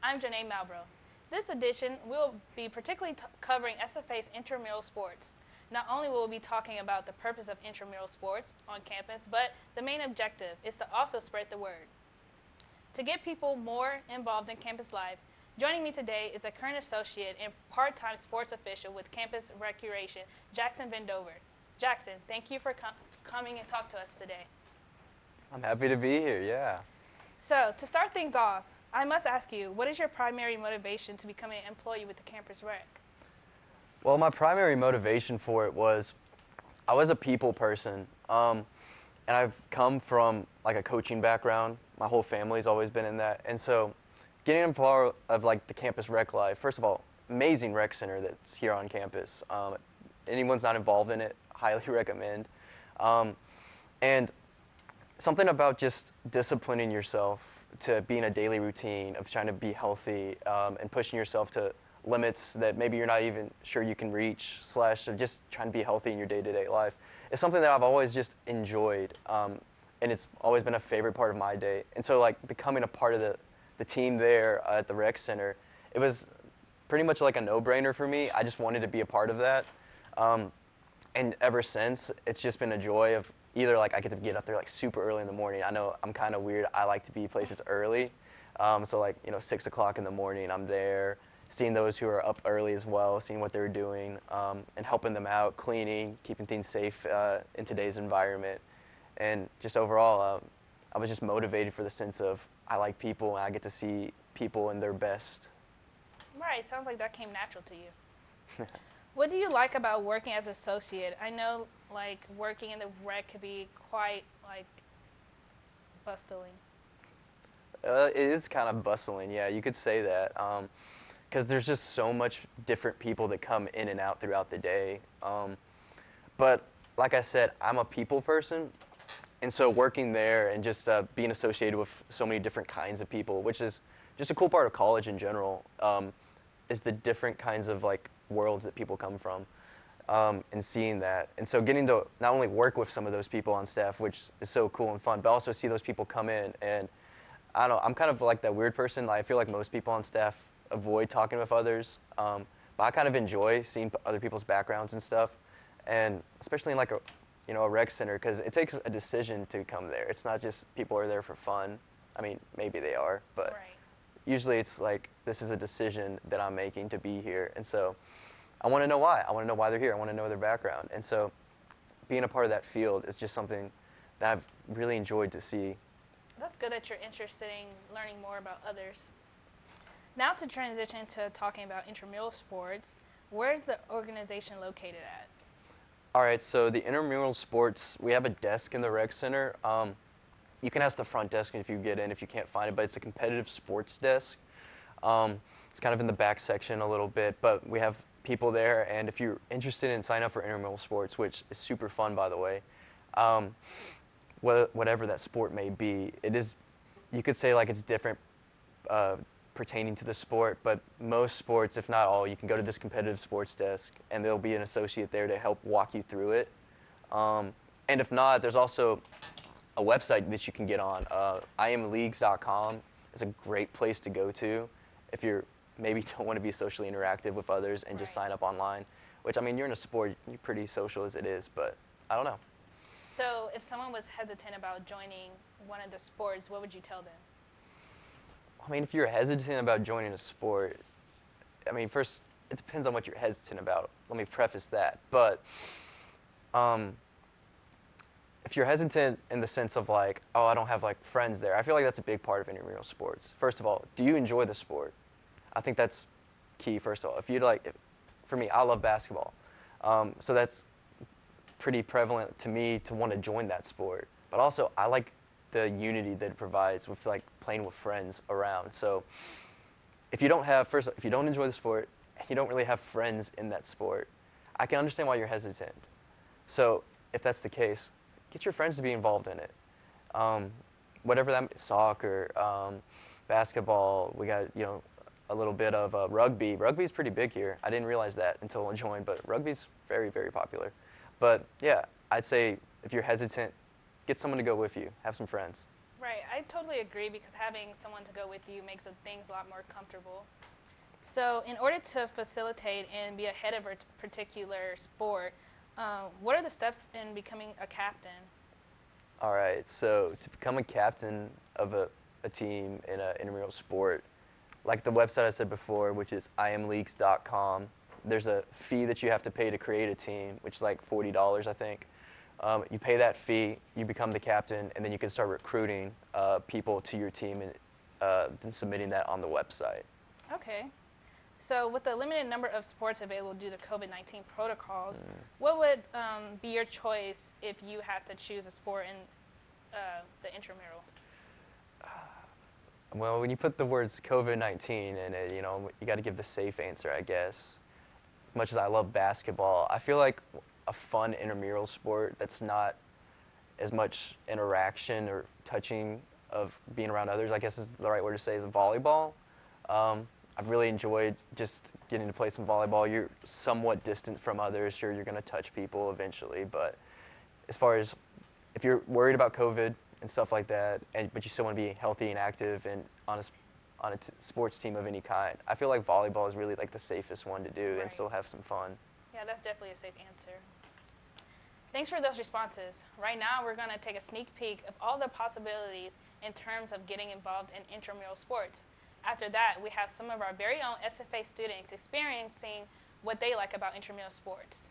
I'm Janae Malbrough. This edition, we'll be particularly covering SFA's intramural sports. Not only will we be talking about the purpose of intramural sports on campus, but the main objective is to also spread the word. To get people more involved in campus life, joining me today is a current associate and part-time sports official with Campus Recreation, Jackson Vandover. Jackson, thank you for coming and talk to us today. I'm happy to be here, yeah. So, to start things off, I must ask you, what is your primary motivation to becoming an employee with the Campus Rec? Well, my primary motivation for it was I was a people person, and I've come from like a coaching background. My whole family's always been in that, and so getting involved of like the campus rec life. First of all, amazing rec center that's here on campus. Anyone's not involved in it, highly recommend. And something about just disciplining yourself to be in a daily routine of trying to be healthy and pushing yourself to limits that maybe you're not even sure you can reach, slash of just trying to be healthy in your day-to-day life. It's something that I've always just enjoyed, and it's always been a favorite part of my day. And so like becoming a part of the team there at the rec center, it was pretty much like a no-brainer for me. I just wanted to be a part of that. And ever since, it's just been a joy of either like I get to get up there like super early in the morning. I know I'm kind of weird. I like to be places early. So like, 6 o'clock in the morning, I'm there, seeing those who are up early as well, seeing what they're doing, and helping them out, cleaning, keeping things safe in today's environment. And just overall, I was just motivated for the sense of I like people and I get to see people in their best. Right, sounds like that came natural to you. What do you like about working as an associate? I know like working in the rec could be quite like bustling. It is kind of bustling, yeah, you could say that. Because there's just so much different people that come in and out throughout the day. But like I said, I'm a people person, and so working there and just being associated with so many different kinds of people, which is just a cool part of college in general, is the different kinds of like worlds that people come from, and seeing that. And so getting to not only work with some of those people on staff, which is so cool and fun, but also see those people come in. And I don't know, I'm kind of like that weird person. I feel like most people on staff avoid talking with others, but I kind of enjoy seeing other people's backgrounds and stuff, and especially in like a rec center, because it takes a decision to come there. It's not just people are there for fun. I mean, maybe they are, but Right. usually it's like this is a decision that I'm making to be here, and so I want to know why. I want to know why they're here. I want to know their background, and so being a part of that field is just something that I've really enjoyed to see. That's good that you're interested in learning more about others. Now to transition to talking about intramural sports, where's the organization located at? All right, so the Intramural Sports, we have a desk in the rec center. You can ask the front desk if you get in, if you can't find it, but it's a competitive sports desk. It's kind of in the back section a little bit, but we have people there, and if you're interested in sign up for Intramural Sports, which is super fun, by the way, whatever that sport may be, it is, you could say like it's different pertaining to the sport, but most sports, if not all, you can go to this competitive sports desk, and there'll be an associate there to help walk you through it. And if not, there's also a website that you can get on. IamLeagues.com is a great place to go to if you're maybe don't want to be socially interactive with others and just Right. sign up online, which, I mean, you're in a sport, you're pretty social as it is, but I don't know. So if someone was hesitant about joining one of the sports, what would you tell them? I mean, if you're hesitant about joining a sport, I mean, first, it depends on what you're hesitant about. Let me preface that. But if you're hesitant in the sense of like, oh, I don't have like friends there, I feel like that's a big part of intramural sports. First of all, do you enjoy the sport? I think that's key, first of all. If you'd like, for me, I love basketball. So that's pretty prevalent to me to want to join that sport. But also, I like the unity that it provides with like playing with friends around. So if you don't have, first, if you don't enjoy the sport, and you don't really have friends in that sport, I can understand why you're hesitant. So if that's the case, get your friends to be involved in it. Whatever that, soccer, basketball, we got, a little bit of rugby. Rugby's pretty big here. I didn't realize that until I joined, but rugby's very, very popular. But yeah, I'd say if you're hesitant, get someone to go with you. Have some friends. Right, I totally agree because having someone to go with you makes things a lot more comfortable. So, in order to facilitate and be ahead of a particular sport, what are the steps in becoming a captain? All right, so to become a captain of a team in an intramural sport, like the website I said before, which is imleaks.com, there's a fee that you have to pay to create a team, which is like $40, I think. You pay that fee, you become the captain, and then you can start recruiting people to your team and then submitting that on the website. Okay. So, with the limited number of sports available due to COVID-19 protocols, what would be your choice if you had to choose a sport in the intramural? Well, when you put the words COVID-19 in it, you got to give the safe answer, I guess. As much as I love basketball, I feel like a fun intramural sport that's not as much interaction or touching of being around others, I guess is the right word to say, is volleyball. I've really enjoyed just getting to play some volleyball. You're somewhat distant from others. Sure, you're going to touch people eventually, but as far as if you're worried about COVID and stuff like that, but you still want to be healthy and active and on a sports team of any kind, I feel like volleyball is really like the safest one to do Right. and still have some fun. Yeah, that's definitely a safe answer. Thanks for those responses. Right now, we're going to take a sneak peek of all the possibilities in terms of getting involved in intramural sports. After that, we have some of our very own SFA students experiencing what they like about intramural sports.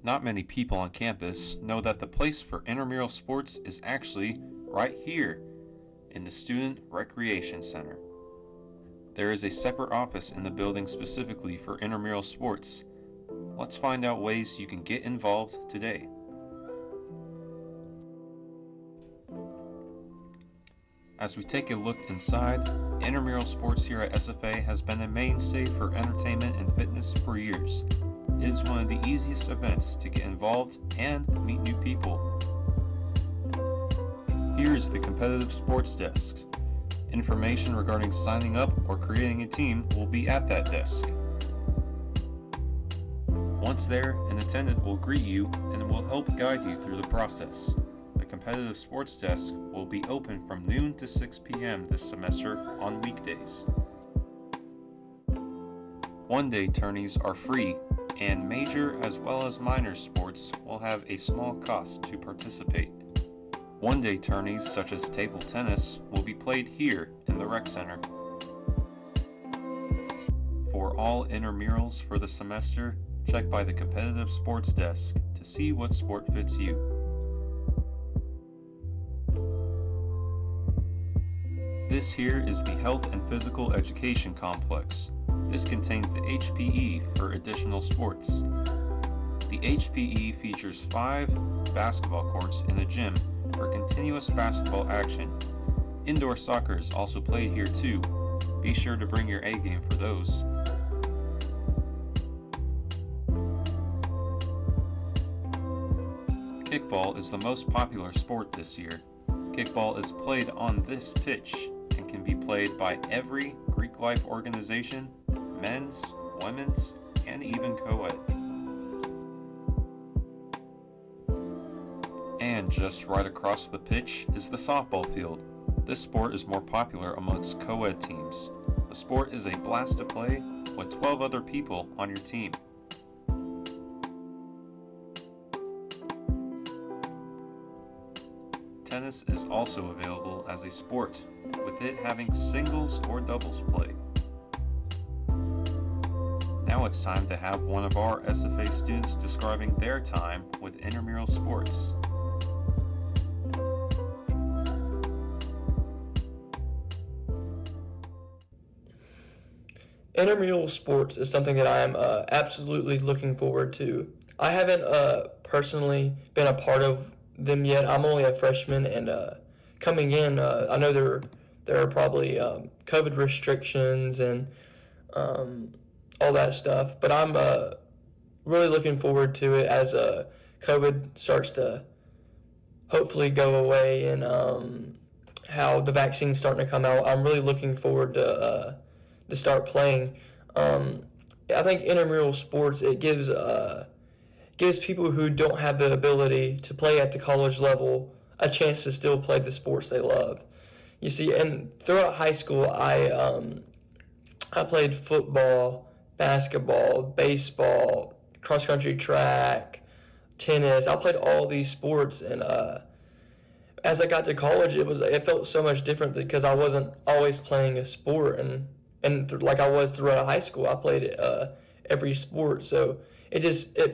Not many people on campus know that the place for intramural sports is actually right here in the Student Recreation Center. There is a separate office in the building specifically for intramural sports. Let's find out ways you can get involved today. As we take a look inside, intramural sports here at SFA has been a mainstay for entertainment and fitness for years. It is one of the easiest events to get involved and meet new people. Here is the competitive sports desk. Information regarding signing up or creating a team will be at that desk. Once there, an attendant will greet you and will help guide you through the process. The competitive sports desk will be open from noon to 6 p.m. this semester on weekdays. One-day tourneys are free, and major as well as minor sports will have a small cost to participate. One-day tourneys such as table tennis will be played here in the rec center. For all intramurals for the semester, check by the competitive sports desk to see what sport fits you. This here is the Health and Physical Education Complex. This contains the HPE for additional sports. The HPE features 5 basketball courts in the gym for continuous basketball action. Indoor soccer is also played here too. Be sure to bring your A game for those. Kickball is the most popular sport this year. Kickball is played on this pitch and can be played by every Greek life organization, men's, women's, and even co-ed. And just right across the pitch is the softball field. This sport is more popular amongst co-ed teams. The sport is a blast to play with 12 other people on your team. Tennis is also available as a sport, with it having singles or doubles play. Now it's time to have one of our SFA students describing their time with intramural sports. Intramural sports is something that I am absolutely looking forward to. I haven't personally been a part of them yet. I'm only a freshman, and coming in, I know there are probably COVID restrictions and all that stuff, but I'm really looking forward to it as COVID starts to hopefully go away and how the vaccine's starting to come out. I'm really looking forward to start playing. I think intramural sports, it gives gives people who don't have the ability to play at the college level a chance to still play the sports they love. You see, and throughout high school, I played football, basketball, baseball, cross country track, tennis. I played all these sports, and as I got to college, it felt so much different because I wasn't always playing a sport, and like I was throughout high school, I played every sport. So it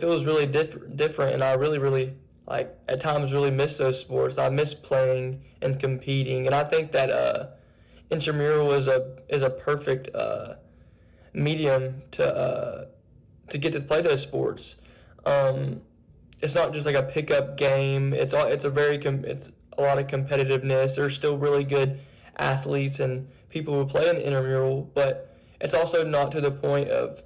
feels really different, and I really like at times really miss those sports. I miss playing and competing, and I think that intramural is a perfect medium to get to play those sports. Um, it's not just like a pickup game. It's a lot of competitiveness. There's still really good athletes and people who play in intramural, but it's also not to the point of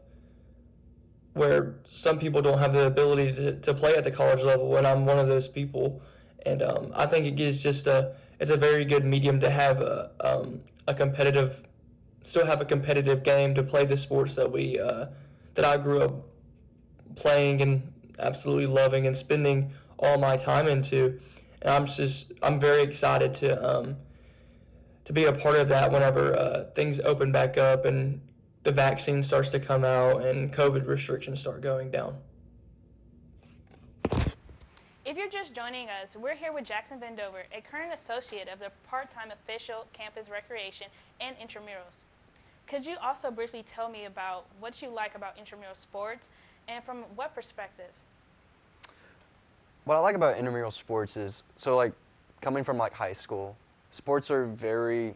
where some people don't have the ability to play at the college level, and I'm one of those people. And I think it gives it's a very good medium to have a competitive, still have a competitive game to play the sports that I grew up playing and absolutely loving and spending all my time into. And I'm very excited to be a part of that whenever things open back up and the vaccine starts to come out and COVID restrictions start going down. If you're just joining us, we're here with Jackson Vandover, a current associate of the part-time official campus recreation and intramurals. Could you also briefly tell me about what you like about intramural sports and from what perspective? What I like about intramural sports is, so like coming from like high school, sports are very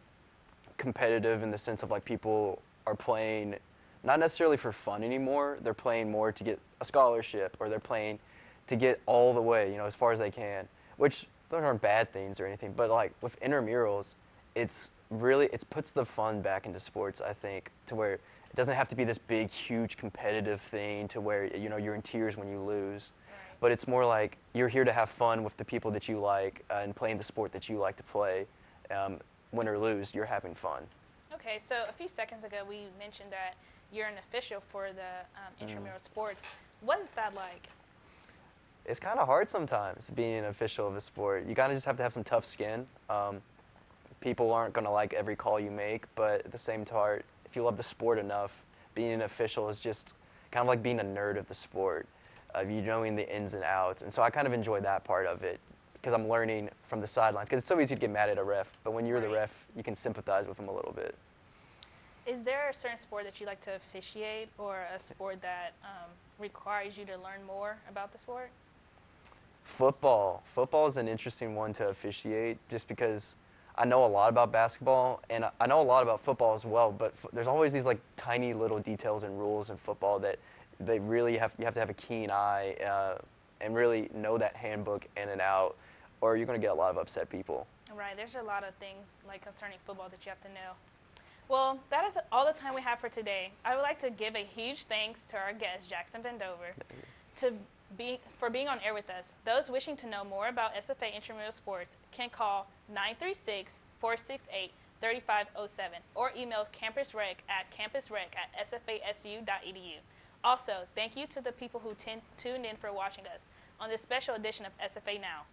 competitive in the sense of like people are playing not necessarily for fun anymore. They're playing more to get a scholarship, or they're playing to get all the way, as far as they can, which those aren't bad things or anything. But like with intramurals, it's puts the fun back into sports, I think, to where it doesn't have to be this big, huge competitive thing to where, you're in tears when you lose. Right. But it's more like you're here to have fun with the people that you like and playing the sport that you like to play. Win or lose, you're having fun. Okay, so a few seconds ago we mentioned that you're an official for the intramural sports. What is that like? It's kind of hard sometimes being an official of a sport. You kind of just have to have some tough skin. People aren't going to like every call you make, but at the same time, if you love the sport enough, being an official is just kind of like being a nerd of the sport, you knowing the ins and outs. And so I kind of enjoy that part of it because I'm learning from the sidelines, because it's so easy to get mad at a ref, but when you're the ref, you can sympathize with them a little bit. Is there a certain sport that you like to officiate, or a sport that requires you to learn more about the sport? Football. Football is an interesting one to officiate just because I know a lot about basketball and I know a lot about football as well, but there's always these like tiny little details and rules in football that you have to have a keen eye and really know that handbook in and out, or you're going to get a lot of upset people. Right, there's a lot of things like concerning football that you have to know. Well, that is all the time we have for today. I would like to give a huge thanks to our guest, Jackson Vandover, for being on air with us. Those wishing to know more about SFA Intramural Sports can call 936-468-3507 or email campusrec@sfasu.edu. Also, thank you to the people who tuned in for watching us on this special edition of SFA Now.